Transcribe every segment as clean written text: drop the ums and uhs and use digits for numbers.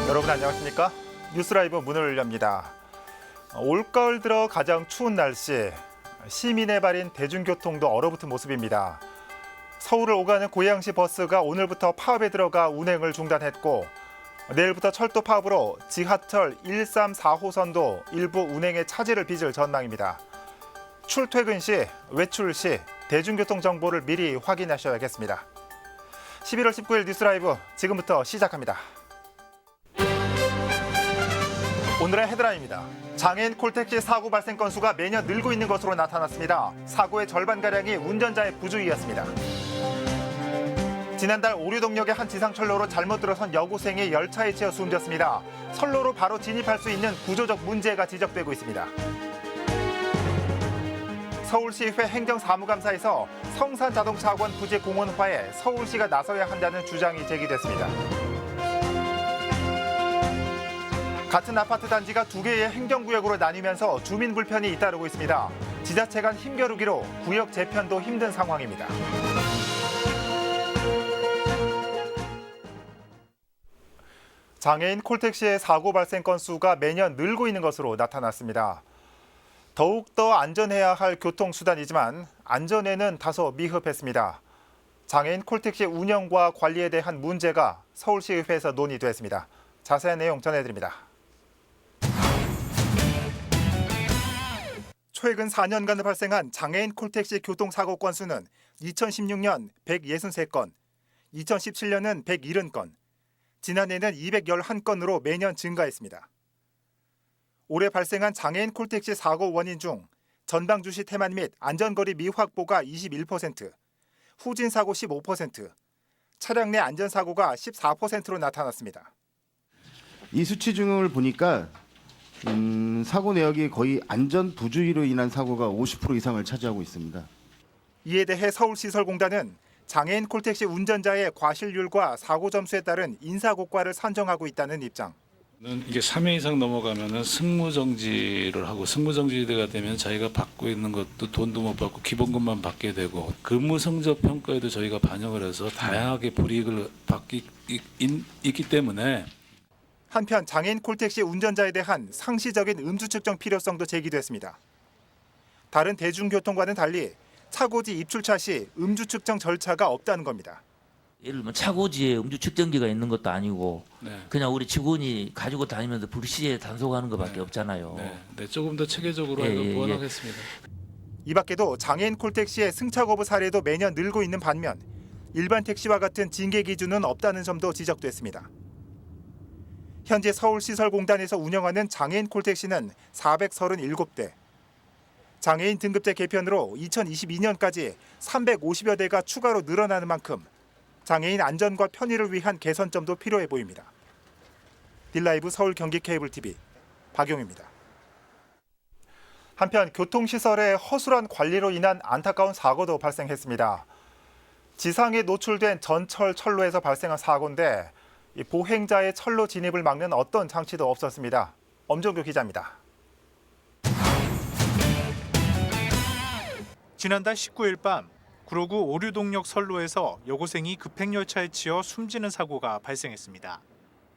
여러분 안녕하십니까? 뉴스라이브 문을 엽니다. 올가을 들어 가장 추운 날씨, 시민의 발인 대중교통도 얼어붙은 모습입니다. 서울을 오가는 고양시 버스가 오늘부터 파업에 들어가 운행을 중단했고 내일부터 철도 파업으로 지하철 134호선도 일부 운행에 차질을 빚을 전망입니다. 출퇴근 시, 외출 시 대중교통 정보를 미리 확인하셔야겠습니다. 11월 19일 뉴스라이브 지금부터 시작합니다. 오늘의 헤드라인입니다. 장애인 콜택시 사고 발생 건수가 매년 늘고 있는 것으로 나타났습니다. 사고의 절반가량이 운전자의 부주의였습니다. 지난달 오류동역의 한 지상철로로 잘못 들어선 여고생이 열차에 치여 숨졌습니다. 선로로 바로 진입할 수 있는 구조적 문제가 지적되고 있습니다. 서울시의회 행정사무감사에서 성산자동차학원 부지 공원화에 서울시가 나서야 한다는 주장이 제기됐습니다. 같은 아파트 단지가 두 개의 행정구역으로 나뉘면서 주민 불편이 잇따르고 있습니다. 지자체 간 힘겨루기로 구역 재편도 힘든 상황입니다. 장애인 콜택시의 사고 발생 건수가 매년 늘고 있는 것으로 나타났습니다. 더욱더 안전해야 할 교통수단이지만 안전에는 다소 미흡했습니다. 장애인 콜택시 운영과 관리에 대한 문제가 서울시의회에서 논의됐습니다. 자세한 내용 전해드립니다. 최근 4년간 발생한 장애인 콜택시 교통사고 건수는 2016년 163건, 2017년은 170건, 지난해는 211건으로 매년 증가했습니다. 올해 발생한 장애인 콜택시 사고 원인 중 전방주시 태만 및 안전거리 미확보가 21%, 후진사고 15%, 차량 내 안전사고가 14%로 나타났습니다. 이 수치 중을 보니까 사고 내역이 거의 안전 부주의로 인한 사고가 50% 이상을 차지하고 있습니다. 이에 대해 서울시설공단은 장애인 콜택시 운전자의 과실률과 사고 점수에 따른 인사고과를 산정하고 있다는 입장. 이게 3회 이상 넘어가면은 승무정지를 하고 승무정지가 되면 자기가 받고 있는 것도 돈도 못 받고 기본급만 받게 되고 근무 성적 평가에도 저희가 반영을 해서 다양하게 불이익을 받기 있기 때문에 한편 장애인 콜택시 운전자에 대한 상시적인 음주 측정 필요성도 제기됐습니다. 다른 대중교통과는 달리 차고지 입출차 시 음주 측정 절차가 없다는 겁니다. 예를 들면 차고지에 음주 측정기가 있는 것도 아니고 네. 그냥 우리 직원이 가지고 다니면서 불시에 단속하는 것밖에 네. 없잖아요. 네, 조금 더 체계적으로 보완하겠습니다. 이 밖에도 장애인 콜택시의 승차 거부 사례도 매년 늘고 있는 반면 일반 택시와 같은 징계 기준은 없다는 점도 지적됐습니다. 현재 서울시설공단에서 운영하는 장애인 콜택시는 437대, 장애인 등급제 개편으로 2022년까지 350여 대가 추가로 늘어나는 만큼 장애인 안전과 편의를 위한 개선점도 필요해 보입니다. 딜라이브 서울 경기 케이블 TV 박용입니다. 한편 교통시설의 허술한 관리로 인한 안타까운 사고도 발생했습니다. 지상에 노출된 전철 철로에서 발생한 사고인데 보행자의 철로 진입을 막는 어떤 장치도 없었습니다. 엄정규 기자입니다. 지난달 19일 밤 구로구 오류동역 선로에서 여고생이 급행열차에 치여 숨지는 사고가 발생했습니다.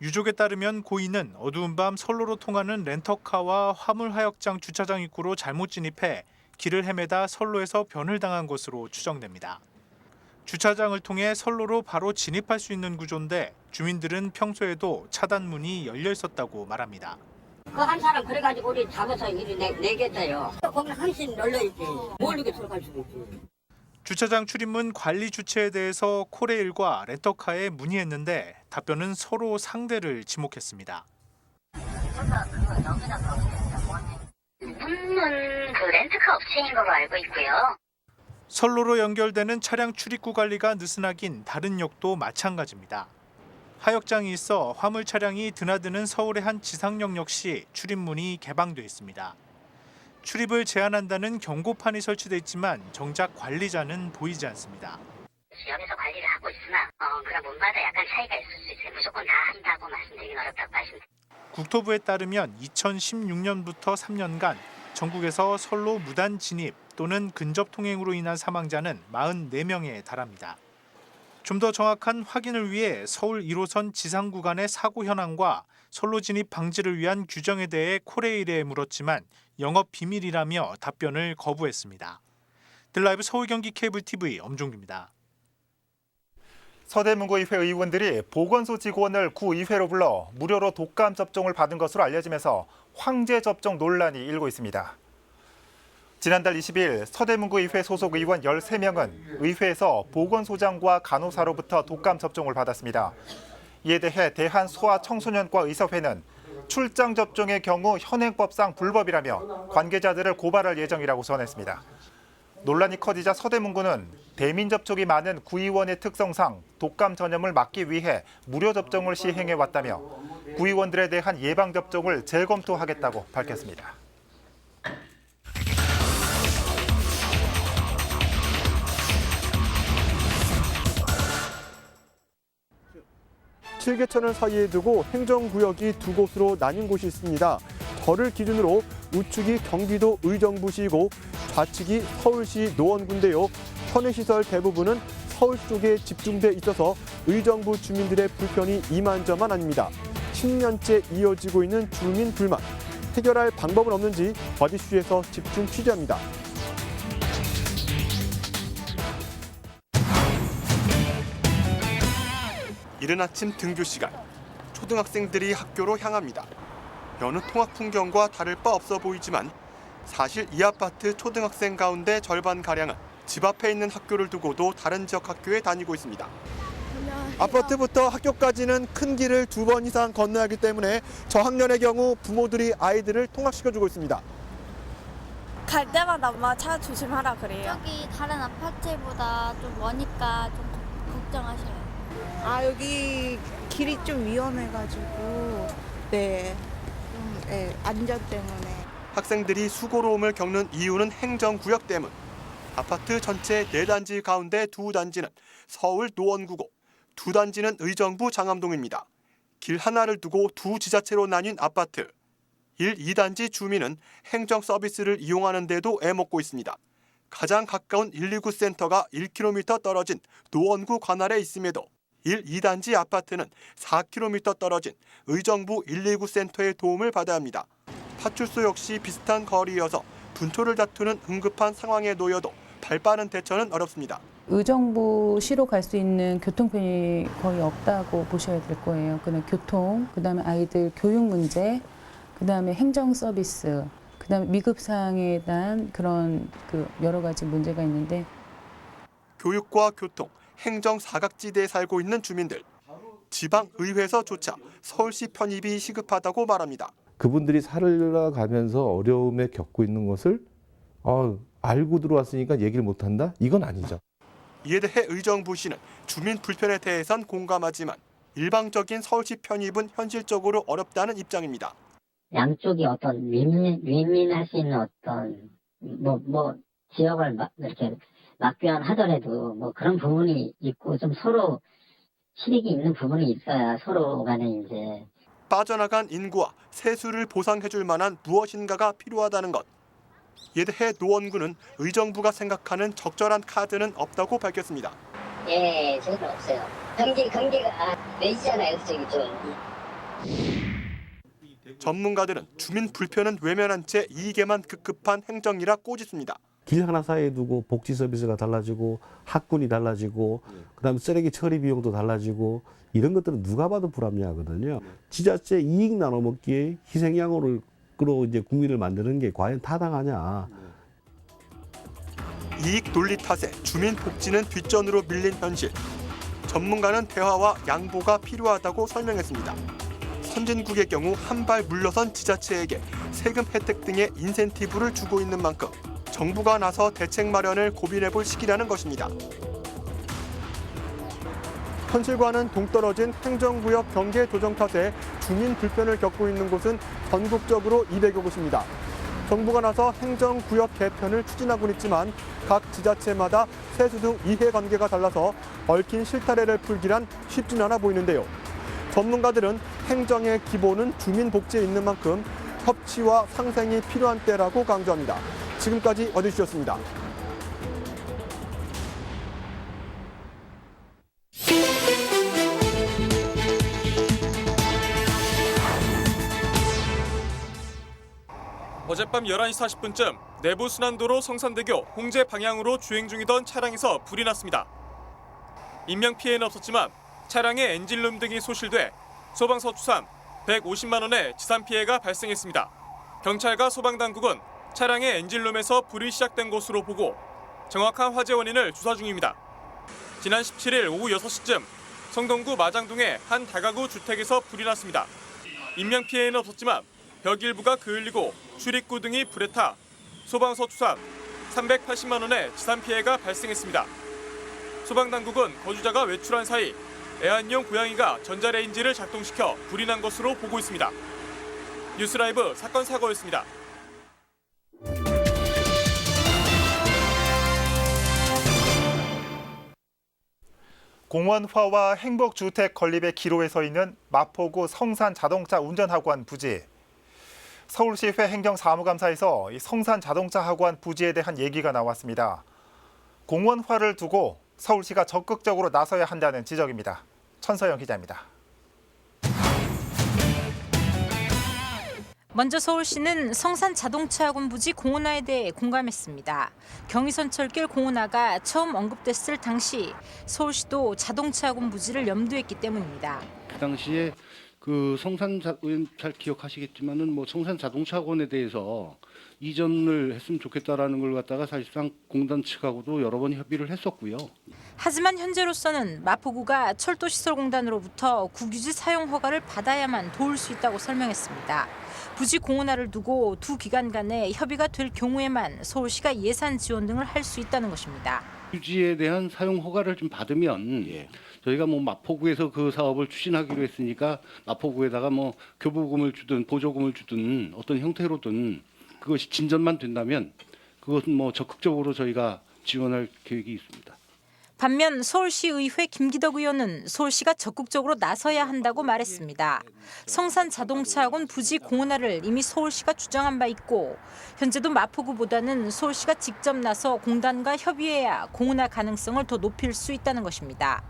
유족에 따르면 고인은 어두운 밤 선로로 통하는 렌터카와 화물하역장 주차장 입구로 잘못 진입해 길을 헤매다 선로에서 변을 당한 것으로 추정됩니다. 주차장을 통해 선로로 바로 진입할 수 있는 구조인데 주민들은 평소에도 차단문이 열려 있었다고 말합니다. 그 한 사람 그래가지고 우리 잡아서 이리 내겠어요. 거기 한신 열려있지. 뭘 이렇게 들어갈 수도 있지. 주차장 출입문 관리 주체에 대해서 코레일과 렌터카에 문의했는데 답변은 서로 상대를 지목했습니다. 문문 렌트카 업체인 걸로 알고 있고요. 선로로 연결되는 차량 출입구 관리가 느슨하긴 다른 역도 마찬가지입니다. 하역장이 있어 화물 차량이 드나드는 서울의 한 지상역 역시 출입문이 개방돼 있습니다. 출입을 제한한다는 경고판이 설치돼 있지만 정작 관리자는 보이지 않습니다. 여기서 관리를 하고 있으나 그런 문마다 약간 차이가 있을 수 있어요. 무조건 다 한다고 말씀드리긴 어렵다고 말씀드립니다. 국토부에 따르면 2016년부터 3년간 전국에서 선로 무단 진입 또는 근접 통행으로 인한 사망자는 44명에 달합니다. 좀 더 정확한 확인을 위해 서울 1호선 지상 구간의 사고 현황과 선로 진입 방지를 위한 규정에 대해 코레일에 물었지만 영업 비밀이라며 답변을 거부했습니다. 들라이브 서울 경기 케이블 TV 엄종규입니다. 서대문구의회 의원들이 보건소 직원을 구의회로 불러 무료로 독감 접종을 받은 것으로 알려지면서 황제 접종 논란이 일고 있습니다. 지난달 20일 서대문구의회 소속 의원 13명은 의회에서 보건소장과 간호사로부터 독감 접종을 받았습니다. 이에 대해 대한소아청소년과 의사회는 출장 접종의 경우 현행법상 불법이라며 관계자들을 고발할 예정이라고 전했습니다. 논란이 커지자 서대문구는 대민 접촉이 많은 구의원의 특성상 독감 전염을 막기 위해 무료 접종을 시행해 왔다며 구의원들에 대한 예방 접종을 재검토하겠다고 밝혔습니다. 칠계천을 사이에 두고 행정구역이 두 곳으로 나뉜 곳이 있습니다. 저를 기준으로 우측이 경기도 의정부시이고 좌측이 서울시 노원구인데요. 편의시설 대부분은 서울 쪽에 집중돼 있어서 의정부 주민들의 불편이 이만저만 아닙니다. 10년째 이어지고 있는 주민 불만. 해결할 방법은 없는지 버디슈에서 집중 취재합니다. 이른 아침 등교 시간, 초등학생들이 학교로 향합니다. 여느 통학 풍경과 다를 바 없어 보이지만 사실 이 아파트 초등학생 가운데 절반가량은 집 앞에 있는 학교를 두고도 다른 지역 학교에 다니고 있습니다. 아파트부터 학교까지는 큰 길을 2번 이상 건너야 하기 때문에 저학년의 경우 부모들이 아이들을 통학시켜주고 있습니다. 갈 때마다 엄마 차 조심하라 그래요. 저기 다른 아파트보다 좀 머니까 좀 걱정하셔요. 아 여기 길이 좀 위험해가지고 네, 좀 안전 때문에. 학생들이 수고로움을 겪는 이유는 행정구역 때문. 아파트 전체 4단지 가운데 2단지는 서울 노원구고 2단지는 의정부 장암동입니다. 길 하나를 두고 두 지자체로 나뉜 아파트. 1, 2단지 주민은 행정 서비스를 이용하는 데도 애먹고 있습니다. 가장 가까운 119 센터가 1km 떨어진 노원구 관할에 있음에도 1, 2단지 아파트는 4km 떨어진 의정부 119 센터의 도움을 받아야 합니다. 파출소 역시 비슷한 거리여서 분초를 다투는 응급한 상황에 놓여도 발빠른 대처는 어렵습니다. 의정부시로 갈 수 있는 교통편이 거의 없다고 보셔야 될 거예요. 그다음에 교통, 그다음에 아이들 교육 문제, 그다음에 행정 서비스, 그다음에 미급사항에 대한 그런 여러 가지 문제가 있는데 교육과 교통, 행정 사각지대에 살고 있는 주민들. 지방의회에서조차 서울시 편입이 시급하다고 말합니다. 그분들이 살아가면서 어려움에 겪고 있는 것을 알고 들어왔으니까 얘기를 못한다? 이건 아니죠. 이에 대해 의정부시는 주민 불편에 대해선 공감하지만 일방적인 서울시 편입은 현실적으로 어렵다는 입장입니다. 양쪽이 어떤 윈윈할 수 있는 어떤 지역을 이렇게 맞교환하더라도 그런 부분이 있고 좀 서로 실익이 있는 부분이 있어야 서로 간에 이제 빠져나간 인구와 세수를 보상해줄 만한 무엇인가가 필요하다는 것. 이에 대해 노원구는 의정부가 생각하는 적절한 카드는 없다고 밝혔습니다. 예, 저는 없어요. 경기가 내지잖아요, 저기 좀. 전문가들은 주민 불편은 외면한 채 이익에만 급급한 행정이라 꼬집습니다. 길 하나 사이에 두고 복지 서비스가 달라지고 학군이 달라지고 그다음에 쓰레기 처리 비용도 달라지고 이런 것들은 누가 봐도 불합리하거든요. 지자체 이익 나눠 먹기에 희생양으로 이제 국민을 만드는 게 과연 타당하냐. 이익 논리 탓에 주민 복지는 뒷전으로 밀린 현실. 전문가는 대화와 양보가 필요하다고 설명했습니다. 선진국의 경우 한 발 물러선 지자체에게 세금 혜택 등의 인센티브를 주고 있는 만큼 정부가 나서 대책 마련을 고민해볼 시기라는 것입니다. 현실과는 동떨어진 행정구역 경계 조정 탓에 주민 불편을 겪고 있는 곳은 전국적으로 200여 곳입니다. 정부가 나서 행정구역 개편을 추진하고는 있지만 각 지자체마다 세수 등 이해관계가 달라서 얽힌 실타래를 풀기란 쉽진 않아 보이는데요. 전문가들은 행정의 기본은 주민 복지에 있는 만큼 협치와 상생이 필요한 때라고 강조합니다. 지금까지 어디씨였습니다. 어젯밤 11시 40분쯤 내부 순환도로 성산대교 홍제 방향으로 주행 중이던 차량에서 불이 났습니다. 인명피해는 없었지만 차량의 엔진룸 등이 소실돼 소방서 추산 150만 원의 지산 피해가 발생했습니다. 경찰과 소방당국은 차량의 엔진룸에서 불이 시작된 것으로 보고 정확한 화재 원인을 조사 중입니다. 지난 17일 오후 6시쯤 성동구 마장동의 한 다가구 주택에서 불이 났습니다. 인명피해는 없었지만 벽 일부가 그을리고 출입구 등이 불에 타 소방서 추산 380만 원의 지산 피해가 발생했습니다. 소방당국은 거주자가 외출한 사이 애완용 고양이가 전자레인지를 작동시켜 불이 난 것으로 보고 있습니다. 뉴스라이브 사건 사고였습니다. 공원화와 행복주택 건립의 기로에 서 있는 마포구 성산자동차 운전학원 부지. 서울시회 행정사무감사에서 이 성산자동차학원 부지에 대한 얘기가 나왔습니다. 공원화를 두고 서울시가 적극적으로 나서야 한다는 지적입니다. 천서영 기자입니다. 먼저 서울시는 성산자동차학원 부지 공원화에 대해 공감했습니다. 경의선철길 공원화가 처음 언급됐을 당시 서울시도 자동차학원 부지를 염두했기 때문입니다. 그 당시에 그 잘 기억하시겠지만은 뭐 성산자동차학원에 대해서 이전을 했으면 좋겠다라는 걸 갖다가 사실상 공단 측하고도 여러 번 협의를 했었고요. 하지만 현재로서는 마포구가 철도시설공단으로부터 국유지 사용 허가를 받아야만 도울 수 있다고 설명했습니다. 부지 공원화를 두고 두 기관 간에 협의가 될 경우에만 서울시가 예산 지원 등을 할 수 있다는 것입니다. 유지에 대한 사용 허가를 좀 받으면 저희가 뭐 마포구에서 그 사업을 추진하기로 했으니까 마포구에다가 뭐 교부금을 주든 보조금을 주든 어떤 형태로든 그것이 진전만 된다면 그것은 뭐 적극적으로 저희가 지원할 계획이 있습니다. 반면 서울시의회 김기덕 의원은 서울시가 적극적으로 나서야 한다고 말했습니다. 성산자동차학원 부지 공원화를 이미 서울시가 주장한 바 있고 현재도 마포구보다는 서울시가 직접 나서 공단과 협의해야 공원화 가능성을 더 높일 수 있다는 것입니다.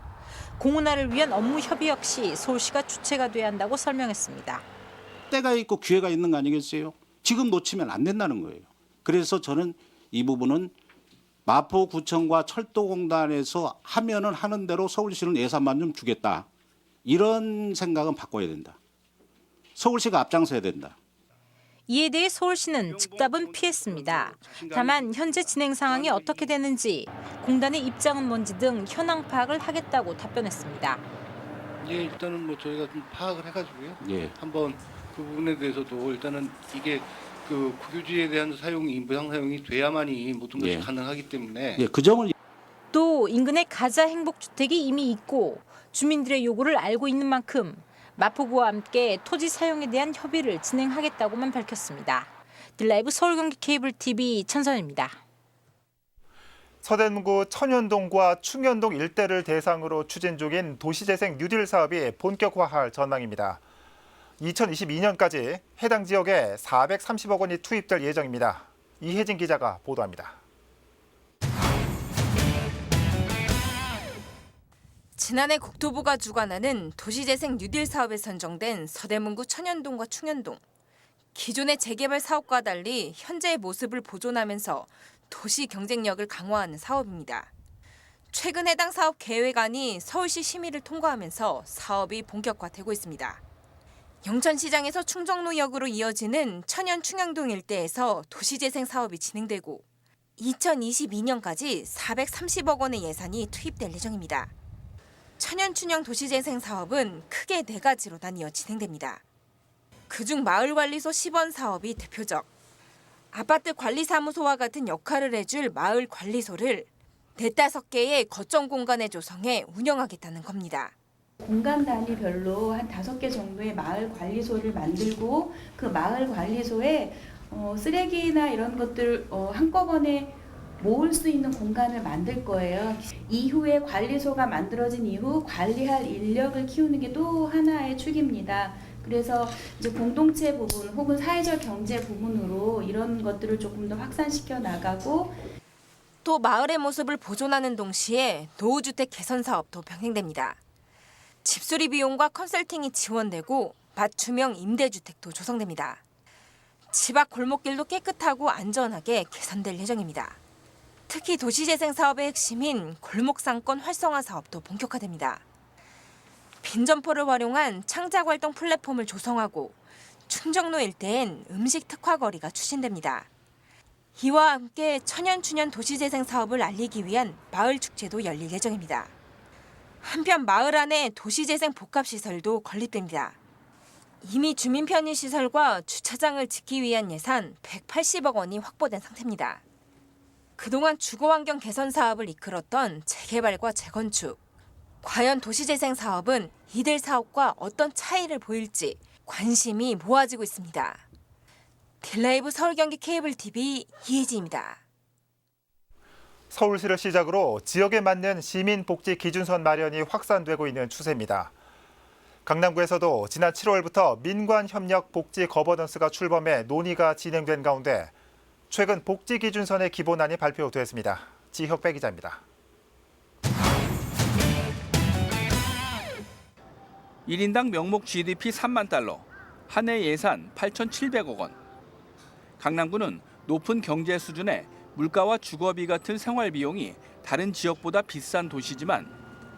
공원화를 위한 업무 협의 역시 서울시가 주체가 돼야 한다고 설명했습니다. 때가 있고 기회가 있는 거 아니겠어요? 지금 놓치면 안 된다는 거예요. 그래서 저는 이 부분은 마포구청과 철도공단에서 하면은 하는 대로 서울시는 예산만 좀 주겠다. 이런 생각은 바꿔야 된다. 서울시가 앞장서야 된다. 이에 대해 서울시는 즉답은 피했습니다. 다만 현재 진행 상황이 어떻게 되는지, 공단의 입장은 뭔지 등 현황 파악을 하겠다고 답변했습니다. 일단은 뭐 저희가 좀 파악을 해가지고요. 한번 그 부분에 대해서도 일단은 이게 그 국유지에 대한 사용이 무상 사용이 돼야만이 모든 것이 가능하기 때문에 그 점을 또 인근에 가자 행복주택이 이미 있고 주민들의 요구를 알고 있는 만큼 마포구와 함께 토지 사용에 대한 협의를 진행하겠다고만 밝혔습니다. 딜라이브 서울경기 케이블 TV 천선입니다. 서대문구 천연동과 충연동 일대를 대상으로 추진 중인 도시재생 뉴딜 사업이 본격화할 전망입니다. 2022년까지 해당 지역에 430억 원이 투입될 예정입니다. 이혜진 기자가 보도합니다. 지난해 국토부가 주관하는 도시재생 뉴딜 사업에 선정된 서대문구 천연동과 충연동. 기존의 재개발 사업과 달리 현재의 모습을 보존하면서 도시 경쟁력을 강화하는 사업입니다. 최근 해당 사업 계획안이 서울시 심의를 통과하면서 사업이 본격화되고 있습니다. 영천시장에서 충정로역으로 이어지는 천연 충영동 일대에서 도시재생 사업이 진행되고 2022년까지 430억 원의 예산이 투입될 예정입니다. 천연 충영 도시재생 사업은 크게 4가지로 나뉘어 진행됩니다. 그중 마을관리소 10원 사업이 대표적. 아파트 관리사무소와 같은 역할을 해줄 마을관리소를 4-5개의 거점 공간에 조성해 운영하겠다는 겁니다. 공간 단위별로 한 5개 정도의 마을 관리소를 만들고 그 마을 관리소에 쓰레기나 이런 것들을 한꺼번에 모을 수 있는 공간을 만들 거예요. 이후에 관리소가 만들어진 이후 관리할 인력을 키우는 게 또 하나의 축입니다. 그래서 이제 공동체 부분 혹은 사회적 경제 부분으로 이런 것들을 조금 더 확산시켜 나가고 또 마을의 모습을 보존하는 동시에 노후주택 개선 사업도 병행됩니다. 집수리 비용과 컨설팅이 지원되고 맞춤형 임대주택도 조성됩니다. 집 앞 골목길도 깨끗하고 안전하게 개선될 예정입니다. 특히 도시재생 사업의 핵심인 골목상권 활성화 사업도 본격화됩니다. 빈점포를 활용한 창작활동 플랫폼을 조성하고 충정로 일대엔 음식 특화거리가 추진됩니다. 이와 함께 천연춘연 도시재생 사업을 알리기 위한 마을축제도 열릴 예정입니다. 한편 마을 안에 도시재생 복합시설도 건립됩니다. 이미 주민 편의시설과 주차장을 짓기 위한 예산 180억 원이 확보된 상태입니다. 그동안 주거환경 개선 사업을 이끌었던 재개발과 재건축. 과연 도시재생 사업은 이들 사업과 어떤 차이를 보일지 관심이 모아지고 있습니다. 딜라이브 서울 경기 케이블 TV 이혜지입니다. 서울시를 시작으로 지역에 맞는 시민복지 기준선 마련이 확산되고 있는 추세입니다. 강남구에서도 지난 7월부터 민관협력 복지 거버넌스가 출범해 논의가 진행된 가운데 최근 복지 기준선의 기본안이 발표됐습니다. 지혁배 기자입니다. 1인당 명목 GDP 3만 달러, 한 해 예산 8,700억 원. 강남구는 높은 경제 수준에 물가와 주거비 같은 생활 비용이 다른 지역보다 비싼 도시지만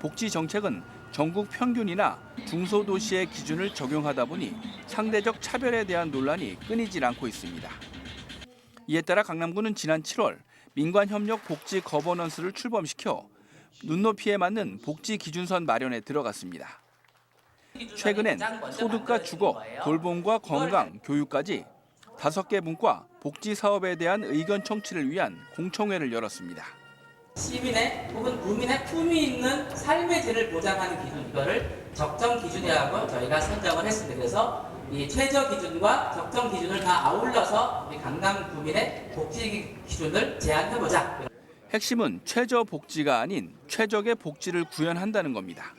복지 정책은 전국 평균이나 중소도시의 기준을 적용하다 보니 상대적 차별에 대한 논란이 끊이질 않고 있습니다. 이에 따라 강남구는 지난 7월 민관협력 복지 거버넌스를 출범시켜 눈높이에 맞는 복지 기준선 마련에 들어갔습니다. 최근엔 소득과 주거, 돌봄과 건강, 교육까지 5개 분과 복지 사업에 대한 의견 청취를 위한 공청회를 열었습니다. 시민의 혹은 국민의 품위 있는 삶의 질을 보장하는 기준, 이거를 적정 기준이라고 저희가 선정을 했습니다. 그래서 이 최저 기준과 적정 기준을 다 아울러서 우리 강남 구민의 복지 기준을 제안해보자. 핵심은 최저 복지가 아닌 최적의 복지를 구현한다는 겁니다.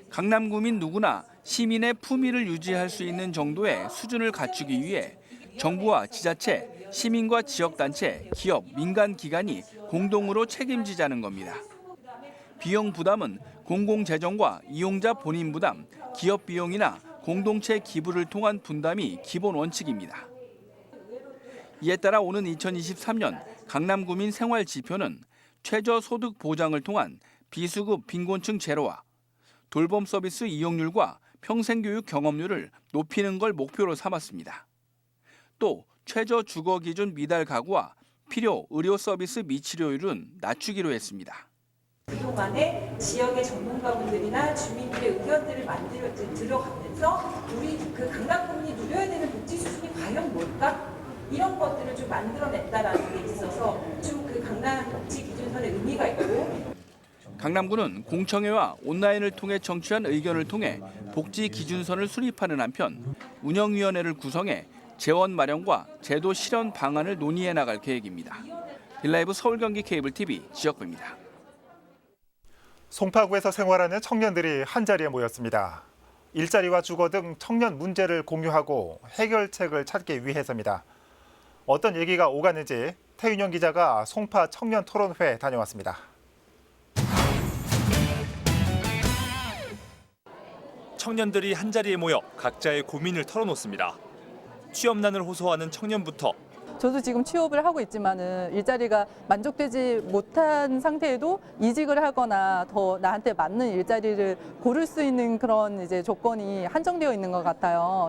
강남 구민 누구나 시민의 품위를 유지할 수 있는 정도의 수준을 갖추기 위해 정부와 지자체, 시민과 지역단체, 기업, 민간기관이 공동으로 책임지자는 겁니다. 비용 부담은 공공재정과 이용자 본인 부담, 기업 비용이나 공동체 기부를 통한 분담이 기본 원칙입니다. 이에 따라 오는 2023년 강남구민 생활지표는 최저소득 보장을 통한 비수급 빈곤층 제로와 돌봄 서비스 이용률과 평생교육 경험률을 높이는 걸 목표로 삼았습니다. 또 최저 주거 기준 미달 가구와 필요 의료 서비스 미치료율은 낮추기로 했습니다. 그동안에 지역의 전문가분들이나 주민들의 의견들을 들어가면서 우리 그 강남구민이 누려야 되는 복지 수준이 과연 뭘까? 이런 것들을 좀 만들어냈다라는 게 있어서 좀 그 강남 복지 기준선의 의미가 있고. 강남구는 공청회와 온라인을 통해 청취한 의견을 통해 복지 기준선을 수립하는 한편 운영위원회를 구성해 재원 마련과 제도 실현 방안을 논의해 나갈 계획입니다. 딜라이브 서울 경기 케이블 TV 지역부입니다. 송파구에서 생활하는 청년들이 한자리에 모였습니다. 일자리와 주거 등 청년 문제를 공유하고 해결책을 찾기 위해서입니다. 어떤 얘기가 오갔는지 태윤영 기자가 송파 청년 토론회 다녀왔습니다. 청년들이 한자리에 모여 각자의 고민을 털어놓습니다. 취업난을 호소하는 청년부터 저도 지금 취업을 하고 있지만은 일자리가 만족되지 못한 상태에도 이직을 하거나 더 나한테 맞는 일자리를 고를 수 있는 그런 이제 조건이 한정되어 있는 것 같아요.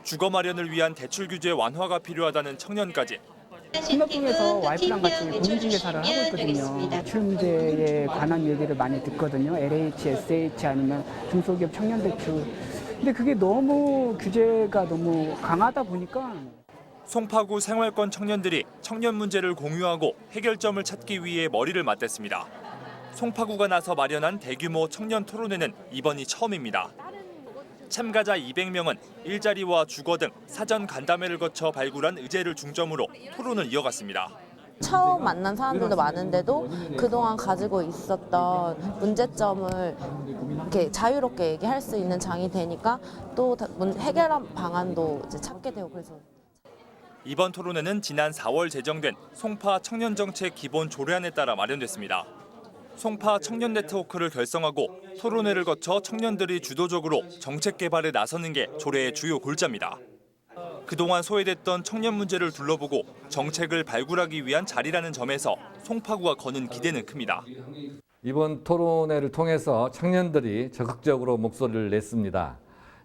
주거 마련을 위한 대출 규제 완화가 필요하다는 청년까지. 신업동에서 와이프랑 같이 공인중개사를 하고 있거든요. 취업 문제에 관한 얘기를 많이 듣거든요. LH, SH 아니면 중소기업 청년대출. 근데 그게 너무 규제가 너무 강하다 보니까. 송파구 생활권 청년들이 청년 문제를 공유하고 해결점을 찾기 위해 머리를 맞댔습니다. 송파구가 나서 마련한 대규모 청년 토론회는 이번이 처음입니다. 참가자 200명은 일자리와 주거 등 사전 간담회를 거쳐 발굴한 의제를 중점으로 토론을 이어갔습니다. 처음 만난 사람들도 많은데도 그동안 가지고 있었던 문제점을 이렇게 자유롭게 얘기할 수 있는 장이 되니까 또 해결한 방안도 이제 찾게 되고 그래서. 이번 토론회는 지난 4월 제정된 송파 청년정책 기본 조례안에 따라 마련됐습니다. 송파 청년 네트워크를 결성하고 토론회를 거쳐 청년들이 주도적으로 정책 개발에 나서는 게 조례의 주요 골자입니다. 그동안 소외됐던 청년 문제를 둘러보고 정책을 발굴하기 위한 자리라는 점에서 송파구가 거는 기대는 큽니다. 이번 토론회를 통해서 청년들이 적극적으로 목소리를 냈습니다.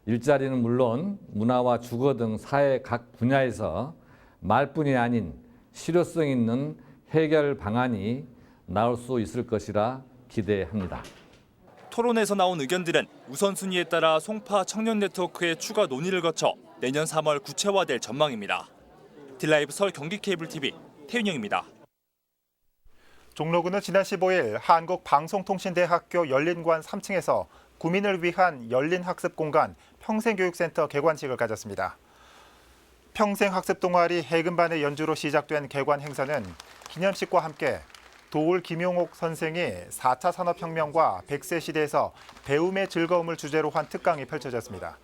일자리는 물론 문화와 주거 등 사회 각 분야에서 말뿐이 아닌 실효성 있는 해결 방안이 나올 수 있을 것이라 기대합니다. 토론에서 나온 의견들은 우선순위에 따라 송파 청년 네트워크의 추가 논의를 거쳐 내년 3월 구체화될 전망입니다. 딜라이브 서울 경기 케이블 TV 태윤영입니다. 종로구는 지난 15일 한국방송통신대학교 열린관 3층에서 구민을 위한 열린 학습 공간 평생교육센터 개관식을 가졌습니다. 평생학습 동아리 해금반의 연주로 시작된 개관 행사는 기념식과 함께 도울 김용옥 선생이 4차 산업혁명과 100세 시대에서 배움의 즐거움을 주제로 한 특강이 펼쳐졌습니다.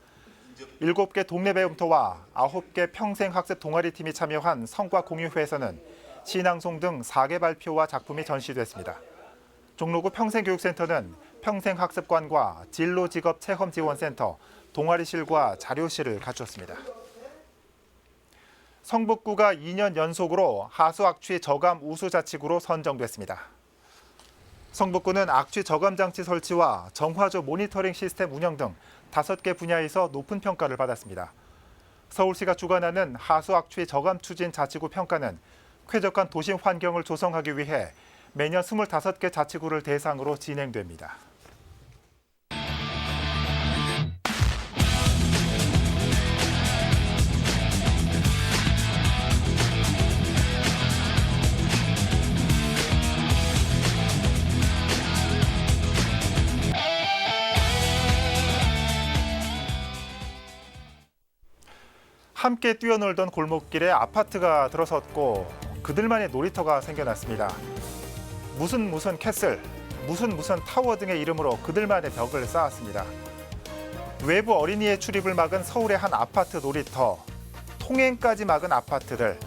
7개 동네 배움터와 9개 평생학습 동아리팀이 참여한 성과 공유회에서는 신앙송 등 4개 발표와 작품이 전시됐습니다. 종로구 평생교육센터는 평생학습관과 진로직업체험지원센터, 동아리실과 자료실을 갖췄습니다. 성북구가 2년 연속으로 하수 악취 저감 우수 자치구로 선정됐습니다. 성북구는 악취 저감 장치 설치와 정화조 모니터링 시스템 운영 등 5개 분야에서 높은 평가를 받았습니다. 서울시가 주관하는 하수 악취 저감 추진 자치구 평가는 쾌적한 도심 환경을 조성하기 위해 매년 25개 자치구를 대상으로 진행됩니다. 함께 뛰어놀던 골목길에 아파트가 들어섰고 그들만의 놀이터가 생겨났습니다. 무슨 캐슬, 무슨 타워 등의 이름으로 그들만의 벽을 쌓았습니다. 외부 어린이의 출입을 막은 서울의 한 아파트 놀이터, 통행까지 막은 아파트들.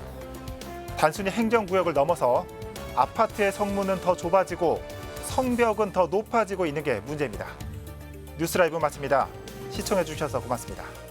단순히 행정구역을 넘어서 아파트의 성문은 더 좁아지고 성벽은 더 높아지고 있는 게 문제입니다. 뉴스라이브 마칩니다. 시청해 주셔서 고맙습니다.